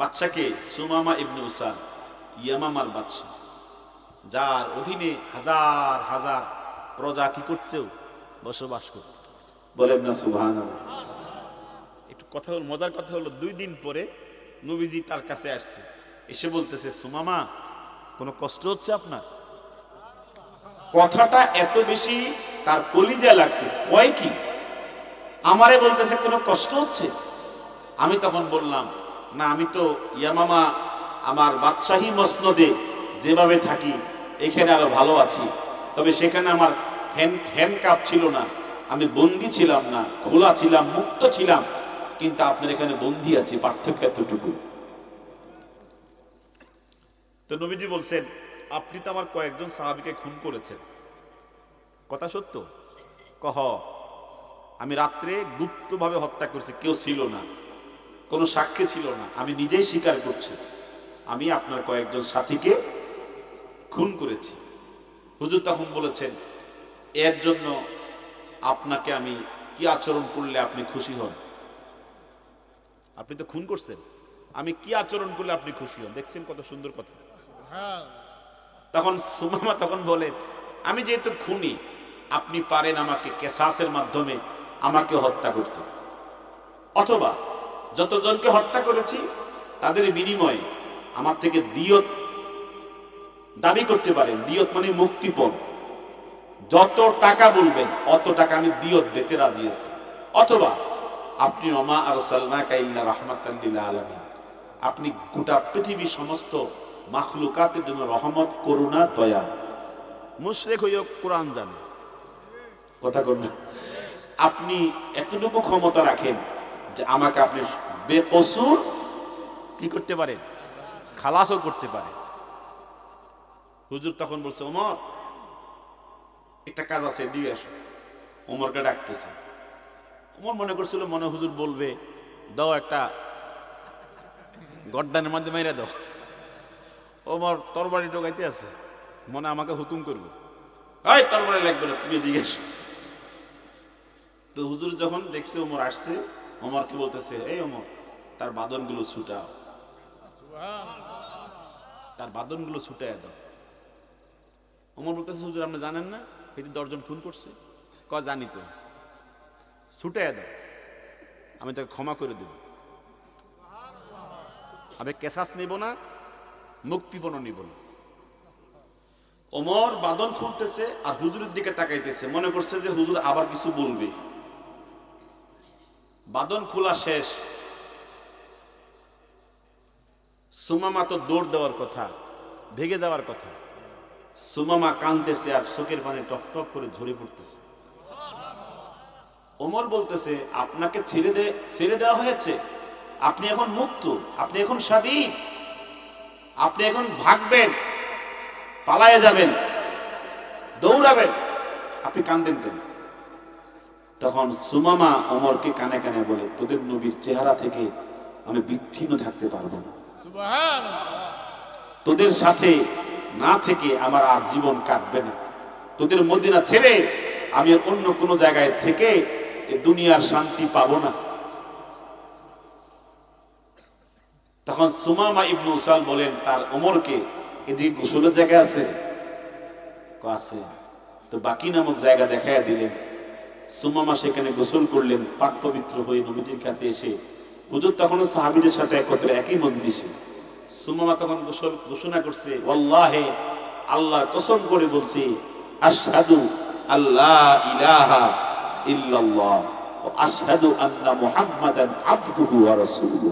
বাদশাকে সুমামা ইবনে উসাল, ইয়ামামার বাদশা, যার অধীনে হাজার হাজার প্রজা কি করতেও বসবাস করত। বলেন না সুবহানাল্লাহ। একটু কথা হলো, মজার কথা হলো, 2 দিন পরে নবীজি তার কাছে আসছে, এসে বলতেছে, সুমামা কোনো কষ্ট হচ্ছে আপনার? কথাটা এত বেশি তার কলিজা লাগছে, কয় কি আমারে বলতেছে কোনো কষ্ট হচ্ছে? আমি তখন বললাম, না আমি তো ইয়ামামা আমার বাদশাহী মসনদে যেভাবে থাকি এখানে আরো ভালো আছি, তবে সেখানে আমার হ্যান্ডকাপ ছিল না, আমি বন্দি ছিলাম না, খোলা ছিলাম, মুক্ত ছিলাম, কিন্তু আপনার এখানে বন্দি আছি, পার্থক্য এতটুকু। তো নবীজি বলছেন, আপনি তো আমার কয়েকজন সাহাবীকে খুন করেছেন, কথা সত্য? কহ, আমি রাত্রে গুপ্তভাবে হত্যা করছি, কেউ ছিল না, কোনো সাক্ষী ছিল না, আমি নিজেই স্বীকার করছি, আমি আপনার কয়েকজন সাথীকে খুন করেছি। হুজুর তখন বলেছেন, এর জন্য আপনাকে আমি কি আচরণ করলে আপনি খুশি হন? আপনি তো খুন করছেন, আমি কি আচরণ করলে আপনি খুশি হন? দেখছেন কত সুন্দর কথা। তখন সুমামা তখন বলেন, আমি যেহেতু খুনি, আপনি পারেন আমাকে কেসাসের মাধ্যমে আমাকে হত্যা করতে, অথবা যতজনকে হত্যা করেছি তাদের বিনিময়ে আমার থেকে দিয়ত দাবি করতে পারেন। দিয়ত মানে মুক্তিপণ, যত টাকা বলবেন অত টাকা আমি দিয়ত দিতে রাজি আছি। অথবা আপনি ওমা আরসালনাকা ইল্লা রাহমাতাল লিল আলামিন, আপনি গোটা পৃথিবী সমস্ত মাখলুকাতের জন্য রহমত, করুণা, দয়া। মুশরিক হইও কোরআন জানে, কথা বলবেন। আপনি এতটুকু ক্ষমতা রাখেন যে আমাকে আপনি বেকসুর কি করতে পারেন, খালাসও করতে পারেন। হুজুর তখন বলছে, ওমর একটা কাজ আছে, দিয়ে আসো। ওমরকে ডাকতেছে। ওমর মনে করছিল মনে হুজুর বলবে, দাও একটা গর্দানের মধ্যে মেরে দাও। ওমর তরবারি টোকাইতে আছে, মনে আমাকে হুকুম করবে, এই তরবারি লাগবে না, তুমি দিয়ে আসো। তো হুজুর যখন দেখছে ওমর আসছে, ওমর কি বলতেছে, এই ওমর তার বাদনগুলো ছুটাও, তার বাদনগুলো ছুটাই দাও। ওমর বলতেছে, হুজুর আপনি জানেন না এই 10 জন খুন করছে? জানি তো, ছুটাই দাও, আমি তাকে ক্ষমা করে দেব, আমি কেসাস নিব না, মুক্তিপণ নিব না। ওমর বাদন খুলতেছে আর হুজুরের দিকে তাকাইতেছে, মনে করছে যে হুজুর আবার কিছু বলবে। বাদন খোলা শেষ, সুমামা তো দৌড় দেওয়ার কথা, ভেগে দেওয়ার কথা, সুমামা কাঁদতেছে আর চোখের পানি টপ টপ করে ঝরে পড়তেছে। ওমর বলতেছে, আপনাকে ছেড়ে দেওয়া হয়েছে, আপনি এখন মুক্ত, আপনি এখন স্বাধীন, আপনি এখন ভাগবেন, পালায়ে যাবেন, দৌড়াবেন, আপনি কাঁদেন কেন? তখন সুমামা ওমরকে কানে কানে বলে, তোদের নবীর চেহারা থেকে আমি বিচ্ছিন্ন থাকতে পারবো না, তোদের সাথে না থেকে আমার আর জীবন কাটবে না, তোদের মদিনা ছেড়ে আমি অন্য কোন জায়গায় থেকে এই দুনিয়ার শান্তি পাবো না। তখন সুমামা ইবনে উসাল বলেন তার ওমরকে, এদিকে গোসলের জায়গা আছে? আছে। তো বাকি নামক জায়গা দেখাইয়া দিলেন। সুমামা সেখানে গোসল করলেন, পাক পবিত্র হয়ে নবীজির কাছে এসে, হুজুর তখনও সাহাবীদের সাথে একত্রে একই মজলিসে। সুমামা তখন ঘোষণা করছে, ওয়াল্লাহি আল্লাহর কসম করে বলছি, আশহাদু আল্লা ইলাহা ইল্লাল্লাহ ওয়া আশহাদু আন্না মুহাম্মাদান আবদুহু ওয়া রাসূলুহু।